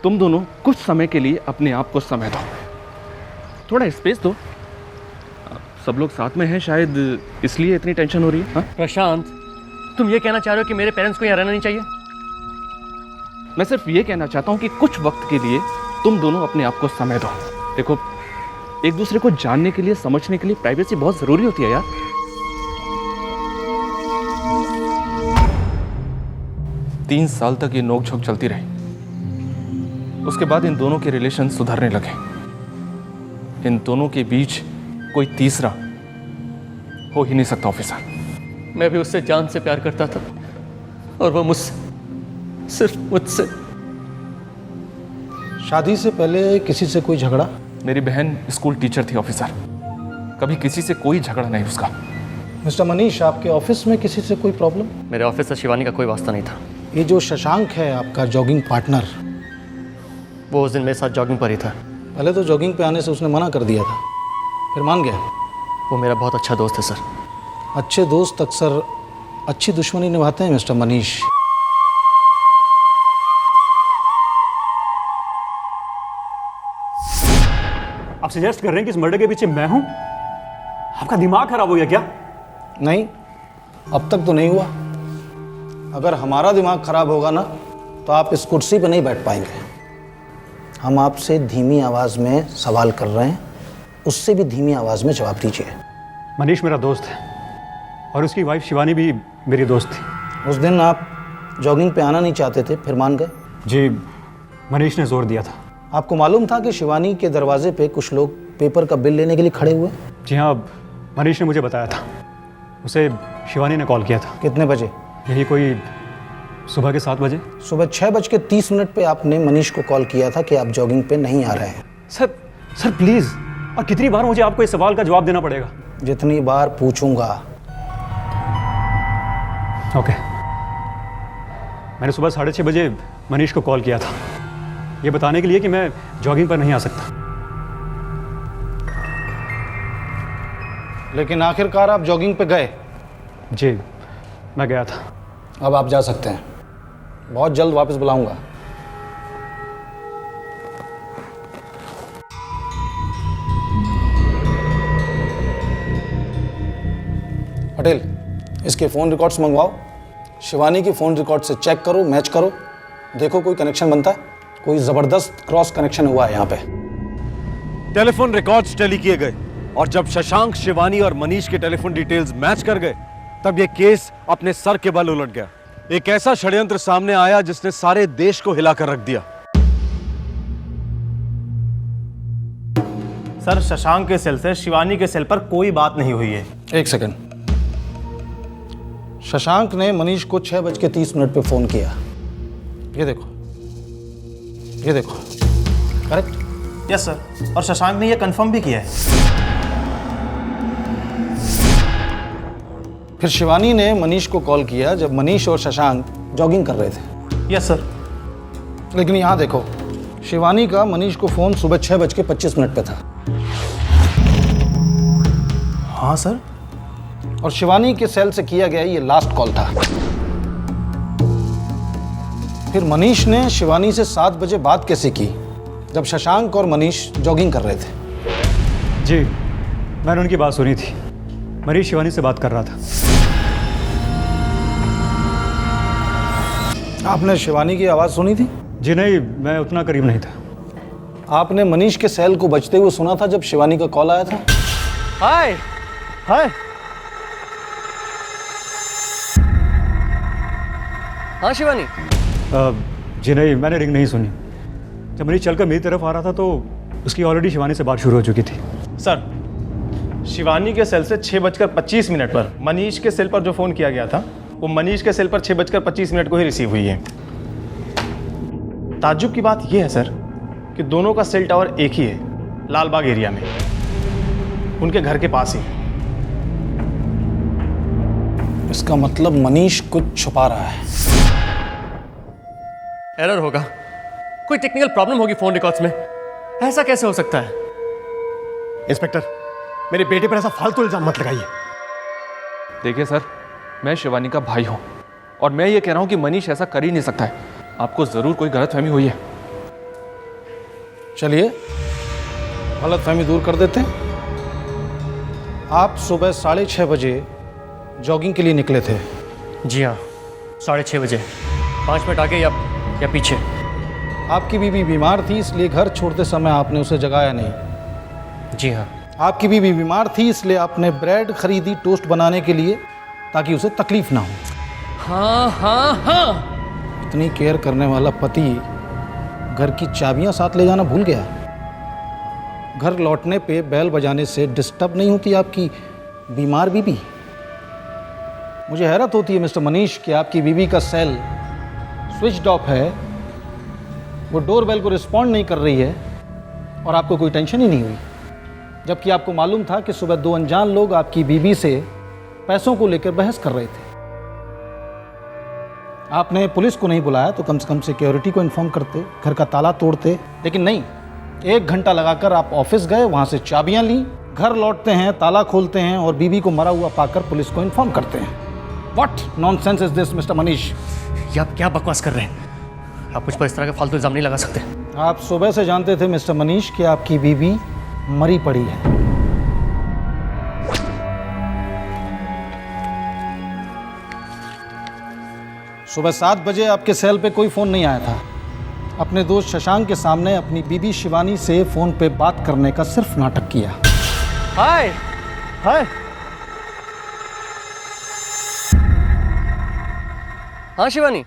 तुम दोनों कुछ समय के लिए अपने आप को समय दो, थोड़ा स्पेस दो। सब लोग साथ में हैं, शायद इसलिए इतनी टेंशन हो रही है। हाँ? प्रशांत, तुम ये कहना चाह रहे हो कि मेरे पेरेंट्स को यहाँ रहना नहीं चाहिए? मैं सिर्फ ये कहना चाहता हूँ कि कुछ वक्त के लिए तुम दोनों अपने आप को समय दो। देखो, एक दूसरे को जानने के लिए, समझने के लिए प्राइवेसी बहुत जरूरी होती है यार। तीन साल तक ये नोकझोंक चलती रही, उसके बाद इन दोनों के रिलेशन सुधरने लगे। इन दोनों के बीच कोई तीसरा हो ही नहीं सकता ऑफिसर। मैं भी उससे जान से प्यार करता था और वो मुझसे, सिर्फ मुझसे। शादी से पहले किसी से कोई झगड़ा? मेरी बहन स्कूल टीचर थी ऑफिसर, कभी किसी से कोई झगड़ा नहीं उसका। मिस्टर मनीष, आपके ऑफिस में किसी से कोई प्रॉब्लम? मेरे ऑफिस से शिवानी का कोई वास्ता नहीं था। ये जो शशांक है आपका जॉगिंग पार्टनर, वो उस दिन मेरे साथ जॉगिंग पर ही था। पहले तो जॉगिंग पे आने से उसने मना कर दिया था, फिर मान गया। वो मेरा बहुत अच्छा दोस्त है सर। अच्छे दोस्त अक्सर अच्छी दुश्मनी निभाते हैं मिस्टर मनीष। आप सजेस्ट कर रहे हैं कि इस मर्डर के पीछे मैं हूं? आपका दिमाग खराब हो गया क्या? नहीं, अब तक तो नहीं हुआ। अगर हमारा दिमाग खराब होगा ना, तो आप इस कुर्सी पर नहीं बैठ पाएंगे। हम आपसे धीमी आवाज में सवाल कर रहे हैं, उससे भी धीमी आवाज में जवाब दीजिए। मनीष मेरा दोस्त है और उसकी वाइफ शिवानी भी मेरी दोस्त थी। उस दिन आप जॉगिंग पे आना नहीं चाहते थे, फिर मान गए? जी, मनीष ने जोर दिया था। आपको मालूम था कि शिवानी के दरवाजे पे कुछ लोग पेपर का बिल लेने के लिए खड़े हुए? जी हाँ, मनीष ने मुझे बताया था। उसे शिवानी ने कॉल किया था। कितने बजे? यही कोई सुबह के 7 बजे। सुबह 6:30 पे आपने मनीष को कॉल किया था कि आप जॉगिंग पे नहीं आ रहे हैं। सर प्लीज, और कितनी बार मुझे आपको इस सवाल का जवाब देना पड़ेगा? जितनी बार पूछूंगा। ओके। मैंने सुबह 6:30 बजे मनीष को कॉल किया था, ये बताने के लिए कि मैं जॉगिंग पर नहीं आ सकता। लेकिन आखिरकार आप जॉगिंग पे गए? जी, मैं गया था। अब आप जा सकते हैं, बहुत जल्द वापस बुलाऊंगा। पटेल, इसके फ़ोन रिकॉर्ड्स मंगवाओ। शिवानी की फ़ोन रिकॉर्ड से चेक करो, मैच करो, देखो कोई कनेक्शन बनता है। कोई ज़बरदस्त क्रॉस कनेक्शन हुआ है यहाँ पे। टेलीफोन रिकॉर्ड्स टैली किए गए और जब शशांक, शिवानी और मनीष के टेलीफोन डिटेल्स मैच कर गए, तब यह केस अपने सर के बल उलट गया। एक ऐसा षड्यंत्र सामने आया जिसने सारे देश को हिलाकर रख दिया। सर, शशांक के सेल से शिवानी के सेल पर कोई बात नहीं हुई है। एक सेकंड। शशांक ने मनीष को 6:30 पे फोन किया। ये देखो, ये देखो, करेक्ट? यस सर, और शशांक ने यह कंफर्म भी किया है। फिर शिवानी ने मनीष को कॉल किया जब मनीष और शशांक जॉगिंग कर रहे थे। Yes sir. लेकिन यहाँ देखो, शिवानी का मनीष को फोन सुबह 6:25 पे था। हाँ सर। और शिवानी के सेल से किया गया ये लास्ट कॉल था। फिर मनीष ने शिवानी से 7 बजे बात कैसे की, जब शशांक और मनीष जॉगिंग कर रहे थे? जी, मैंने उनकी बात सुनी थी। मनीष शिवानी से बात कर रहा था। आपने शिवानी की आवाज़ सुनी थी? जी नहीं, मैं उतना करीब नहीं था। आपने मनीष के सेल को बजते हुए सुना था जब शिवानी का कॉल आया था? हाय हाय। हाँ शिवानी। जी नहीं, मैंने रिंग नहीं सुनी। जब मनीष चलकर मेरी तरफ आ रहा था तो उसकी ऑलरेडी शिवानी से बात शुरू हो चुकी थी। सर, शिवानी के सेल से 6:25 पर मनीष के सेल पर जो फ़ोन किया गया था वो मनीष के सेल पर 6:25 को ही रिसीव हुई है। ताज्जुब की बात यह है सर कि दोनों का सेल टावर एक ही है, लालबाग एरिया में, उनके घर के पास ही। इसका मतलब मनीष कुछ छुपा रहा है। एरर होगा, कोई टेक्निकल प्रॉब्लम होगी फोन रिकॉर्ड्स में। ऐसा कैसे हो सकता है? इंस्पेक्टर, मेरे बेटे पर ऐसा फालतू इल्जाम मत लगाइए। देखिए सर, मैं शिवानी का भाई हूँ और मैं ये कह रहा हूँ कि मनीष ऐसा कर ही नहीं सकता है। आपको ज़रूर कोई गलतफहमी हुई है। चलिए गलतफहमी दूर कर देते हैं। आप सुबह 6:30 बजे जॉगिंग के लिए निकले थे। जी हाँ, 6:30 बजे, 5 मिनट आगे या पीछे। आपकी बीवी बीमार थी इसलिए घर छोड़ते समय आपने उसे जगाया नहीं। जी हाँ। आपकी बीवी बीमार थी इसलिए आपने ब्रेड खरीदी टोस्ट बनाने के लिए ताकि उसे तकलीफ ना हो। हाँ हाँ हाँ। इतनी केयर करने वाला पति घर की चाबियां साथ ले जाना भूल गया। घर लौटने पे बेल बजाने से डिस्टर्ब नहीं होती आपकी बीमार बीवी? मुझे हैरत होती है मिस्टर मनीष कि आपकी बीवी का सेल स्विच ऑफ है, वो डोरबेल को रिस्पॉन्ड नहीं कर रही है और आपको कोई टेंशन ही नहीं हुई, जबकि आपको मालूम था कि सुबह 2 अनजान लोग आपकी बीवी से पैसों को लेकर बहस कर रहे थे। आपने पुलिस को नहीं बुलाया तो कम से कम सिक्योरिटी को इन्फॉर्म करते, घर का ताला तोड़ते, लेकिन नहीं। 1 घंटा लगाकर आप ऑफिस गए, वहां से चाबियां ली, घर लौटते हैं, ताला खोलते हैं और बीवी को मरा हुआ पाकर पुलिस को इन्फॉर्म करते हैं। What nonsense is this mister Manish? ये आप क्या बकवास कर रहे हैं? आप मुझ पर इस तरह का फालतू इल्जाम नहीं लगा सकते। आप सुबह से जानते थे मिस्टर मनीष कि आपकी बीवी मरी पड़ी है। सुबह 7 बजे आपके सेल पे कोई फोन नहीं आया था। अपने दोस्त शशांक के सामने अपनी बीबी शिवानी से फोन पे बात करने का सिर्फ नाटक किया। हाय हाय। हाँ शिवानी।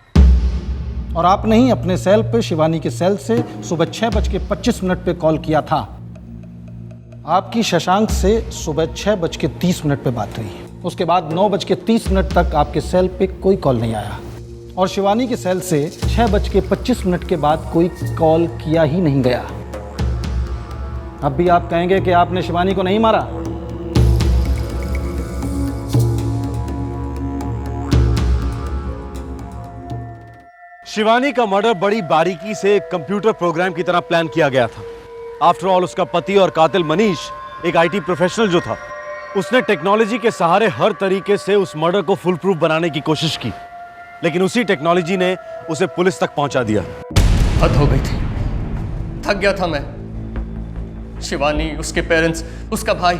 और आपने ही अपने सेल पे शिवानी के सेल से सुबह 6:25 पे कॉल किया था। आपकी शशांक से सुबह 6:30 पे बात हुई। उसके बाद 9:30 तक आपके सेल पे कोई कॉल नहीं आया और शिवानी के सेल से 6:25 के बाद कोई कॉल किया ही नहीं गया। अब भी आप कहेंगे कि आपने शिवानी को नहीं मारा? शिवानी का मर्डर बड़ी बारीकी से एक कंप्यूटर प्रोग्राम की तरह प्लान किया गया था। आफ्टर ऑल उसका पति और कातिल मनीष एक आईटी प्रोफेशनल जो था, उसने टेक्नोलॉजी के सहारे हर तरीके से उस मर्डर को फुल प्रूफ बनाने की कोशिश की, लेकिन उसी टेक्नोलॉजी ने उसे पुलिस तक पहुंचा दिया। हद हो गई थी, थक गया था मैं। शिवानी, उसके पेरेंट्स, उसका भाई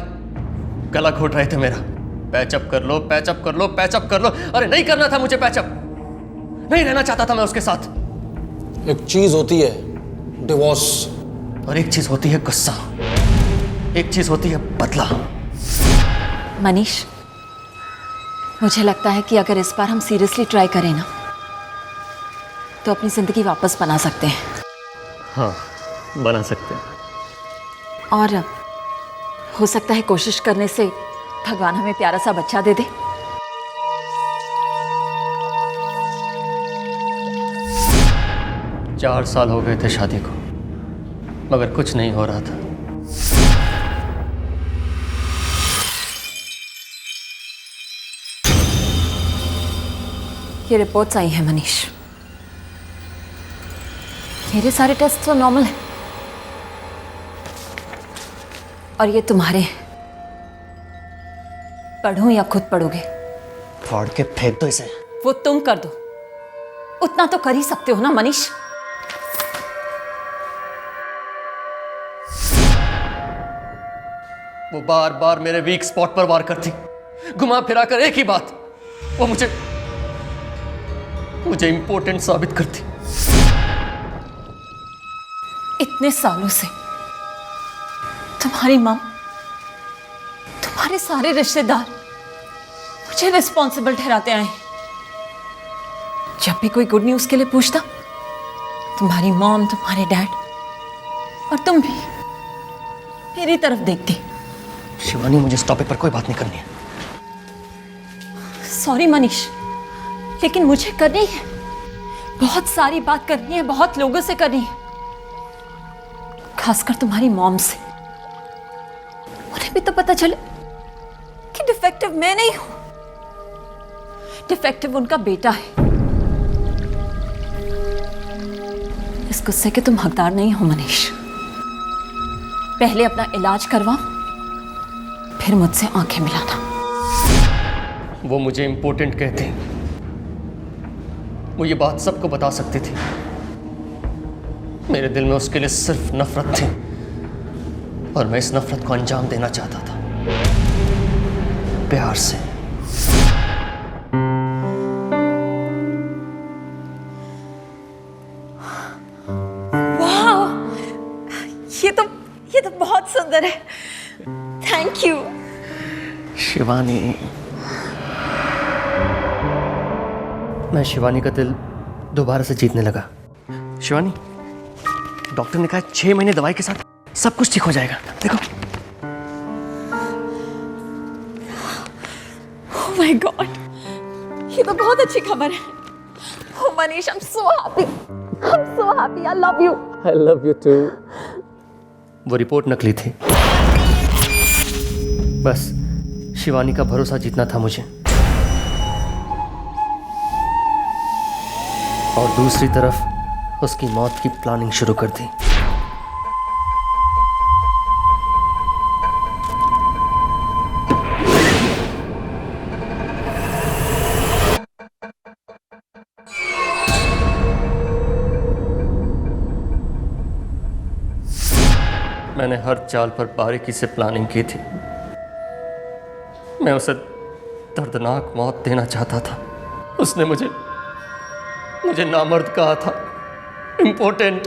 गला घोट रहे थे मेरा। पैचअप कर लो, पैचअप कर लो, पैचअप कर लो। अरे नहीं करना था मुझे पैचअप, नहीं रहना चाहता था मैं उसके साथ। एक चीज होती है डिवोर्स और एक चीज होती है गुस्सा, एक चीज होती है बदला। मनीष, मुझे लगता है कि अगर इस बार हम सीरियसली ट्राई करें ना तो अपनी जिंदगी वापस बना सकते हैं। हाँ, बना सकते हैं। और हो सकता है कोशिश करने से भगवान हमें प्यारा सा बच्चा दे दे। चार साल हो गए थे शादी को, मगर कुछ नहीं हो रहा था। ये रिपोर्ट्स आई हैं मनीष, मेरे सारे टेस्ट तो नॉर्मल हैं और ये तुम्हारे। पढ़ूं या खुद पढ़ोगे? फाड़ के फेंक दो इसे। वो तुम कर दो, उतना तो कर ही सकते हो ना मनीष। वो बार बार मेरे वीक स्पॉट पर वार करती, घुमा फिरा कर एक ही बात, वो मुझे इंपॉर्टेंट साबित करती। इतने सालों से तुम्हारी मां, तुम्हारे सारे रिश्तेदार मुझे रिस्पॉन्सिबल ठहराते आए। जब भी कोई गुड न्यूज के लिए पूछता, तुम्हारी मॉम, तुम्हारे डैड और तुम भी मेरी तरफ देखती। शिवानी, मुझे इस टॉपिक पर कोई बात नहीं करनी है। सॉरी मनीष, लेकिन मुझे करनी है। बहुत सारी बात करनी है, बहुत लोगों से करनी है, खासकर तुम्हारी मॉम से। उन्हें भी तो पता चले कि डिफेक्टिव मैं नहीं हूं, डिफेक्टिव उनका बेटा है। इस गुस्से के तुम हकदार नहीं हो मनीष। पहले अपना इलाज करवाओ, फिर मुझसे आंखें मिलाना। वो मुझे इम्पोर्टेंट कहते हैं, वो ये बात सबको बता सकती थी। मेरे दिल में उसके लिए सिर्फ नफरत थी और मैं इस नफरत को अंजाम देना चाहता था, प्यार से। वाह, ये तो बहुत सुंदर है। Thank you Shivani. मैं शिवानी का दिल दोबारा से जीतने लगा। शिवानी, डॉक्टर ने कहा 6 महीने दवाई के साथ सब कुछ ठीक हो जाएगा। देखो। ओह माय गॉड, ये तो बहुत अच्छी खबर है। Oh Manish, I am so happy, I love you. I love you too. वो रिपोर्ट नकली थी। बस शिवानी का भरोसा जीतना था मुझे। और दूसरी तरफ उसकी मौत की प्लानिंग शुरू कर दी। मैंने हर चाल पर बारीकी से प्लानिंग की थी। मैं उसे दर्दनाक मौत देना चाहता था। उसने मुझे नामर्द कहा था, इम्पोर्टेंट।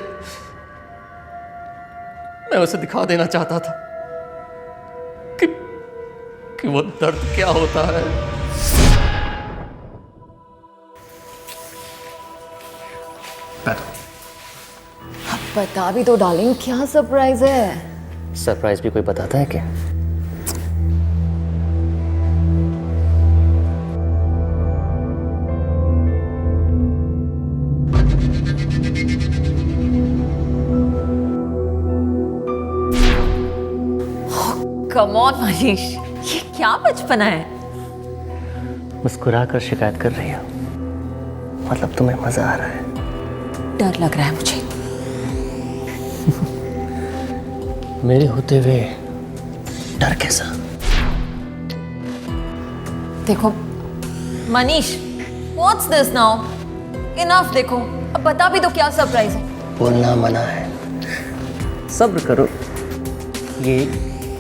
मैं उसे दिखा देना चाहता था कि वो दर्द क्या होता है। बता भी तो डार्लिंग, क्या सरप्राइज है? सरप्राइज भी कोई बताता है क्या? कम ऑन मनीष, ये क्या बचपना है? मुस्कुरा कर शिकायत कर रही हो, मतलब तुम्हें मजा आ रहा है? डर लग रहा है मुझे। मेरे होते हुए डर कैसा? देखो Manish, what's this now? Enough. देखो अब बता भी तो क्या सरप्राइज है। बोलना मना है, सब्र करो, ये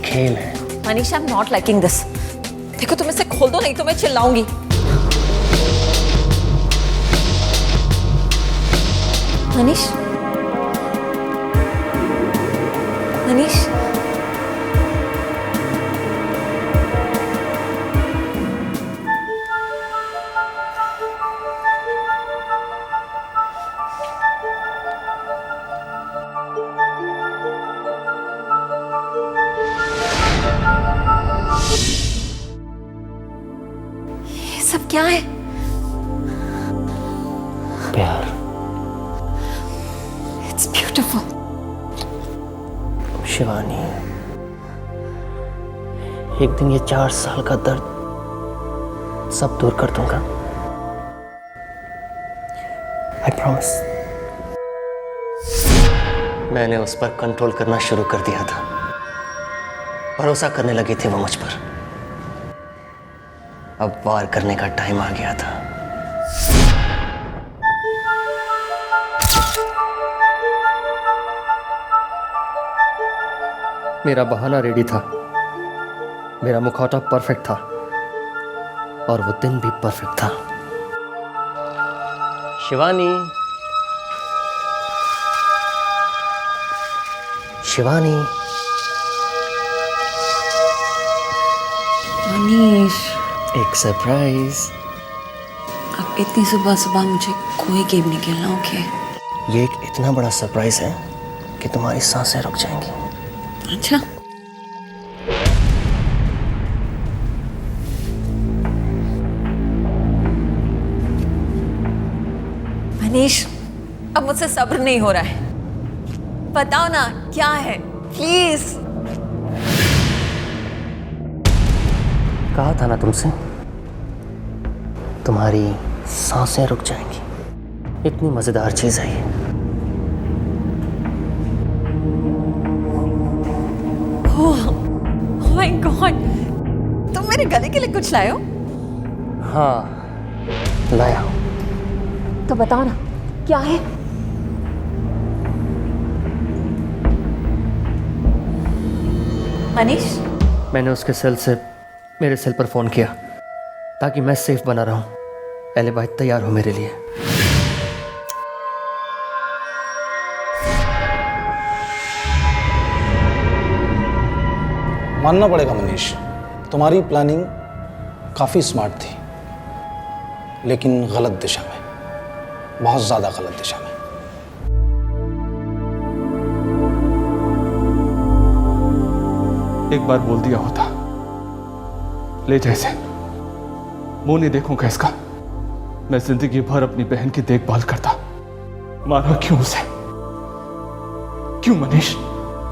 खेल है। Manish, I am not liking this. देखो तुम इसे खोल दो, नहीं तो मैं चिल्लाऊंगी। मनीष, मनीष, ये सब क्या है? प्यार। It's beautiful. शिवानी, एक दिन ये 4 साल का दर्द सब दूर कर दूंगा। I promise. मैंने उस पर कंट्रोल करना शुरू कर दिया था। भरोसा करने लगी थी वो मुझ पर। अब वार करने का टाइम आ गया था। मेरा बहाना रेडी था, मेरा मुखौटा परफेक्ट था और वो दिन भी परफेक्ट था। शिवानी, शिवानी। मनीष, एक सरप्राइज। अब इतनी सुबह सुबह मुझे कोई गेम नहीं खेलना, ओके? ये एक इतना बड़ा सरप्राइज है कि तुम्हारी सांसें रुक जाएंगी। अच्छा, मनीष, अब मुझसे सब्र नहीं हो रहा है। बताओ ना क्या है, प्लीज। कहा था ना तुमसे, तुम्हारी सांसें रुक जाएंगी। इतनी मजेदार चीज है ये। ओह माय गॉड, तुम मेरे गले के लिए कुछ लाए हो? हाँ, लाया हूं। तो बताओ ना क्या है? मनीष, मैंने उसके सेल से मेरे सेल पर फोन किया ताकि मैं सेफ बना रहूं। पहले बात तैयार हो मेरे लिए। मानना पड़ेगा मनीष, तुम्हारी प्लानिंग काफी स्मार्ट थी, लेकिन गलत दिशा में, बहुत ज्यादा गलत दिशा में। एक बार बोल दिया होता, ले जैसे मुंह नहीं देखूंगा इसका। मैं जिंदगी भर अपनी बहन की देखभाल करता। मारा क्यों उसे? क्यों मनीष?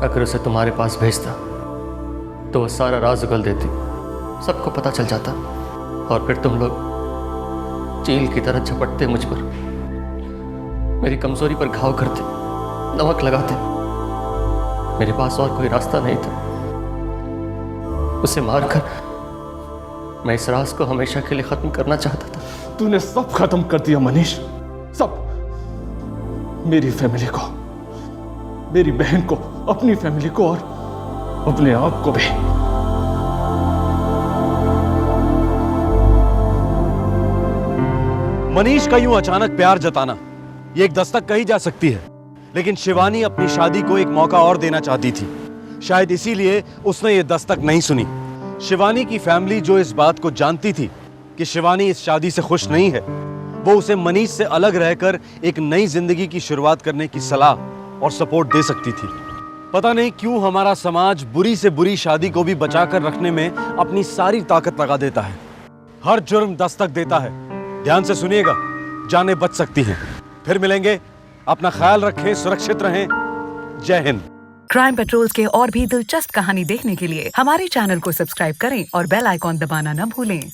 अगर उसे तुम्हारे पास भेजता तो वो सारा राज उगल देती, सबको पता चल जाता, और फिर तुम लोग चील की तरह झपटते मुझ पर, मेरी कमजोरी पर घाव करते, नमक लगाते। मेरे पास और कोई रास्ता नहीं था। उसे मारकर मैं इस राज को हमेशा के लिए खत्म करना चाहता था। तूने सब खत्म कर दिया मनीष, सब। मेरी फैमिली को, मेरी बहन को, अपनी फैमिली को और अपने आप को भी। मनीष का यूं अचानक प्यार जताना ये एक दस्तक कही जा सकती है, लेकिन शिवानी अपनी शादी को एक मौका और देना चाहती थी। शायद इसीलिए उसने ये दस्तक नहीं सुनी। शिवानी की फैमिली जो इस बात को जानती थी कि शिवानी इस शादी से खुश नहीं है, वो उसे मनीष से अलग रहकर एक नई जिंदगी की शुरुआत करने की सलाह और सपोर्ट दे सकती थी। पता नहीं क्यों हमारा समाज बुरी से बुरी शादी को भी बचाकर रखने में अपनी सारी ताकत लगा देता है। हर जुर्म दस्तक देता है। ध्यान से सुनिएगा, जानें बच सकती हैं। फिर मिलेंगे, अपना ख्याल रखें, सुरक्षित रहें। जय हिंद। क्राइम पेट्रोल के और भी दिलचस्प कहानी देखने के लिए हमारे चैनल को सब्सक्राइब करें और बेल आइकॉन दबाना न भूलें।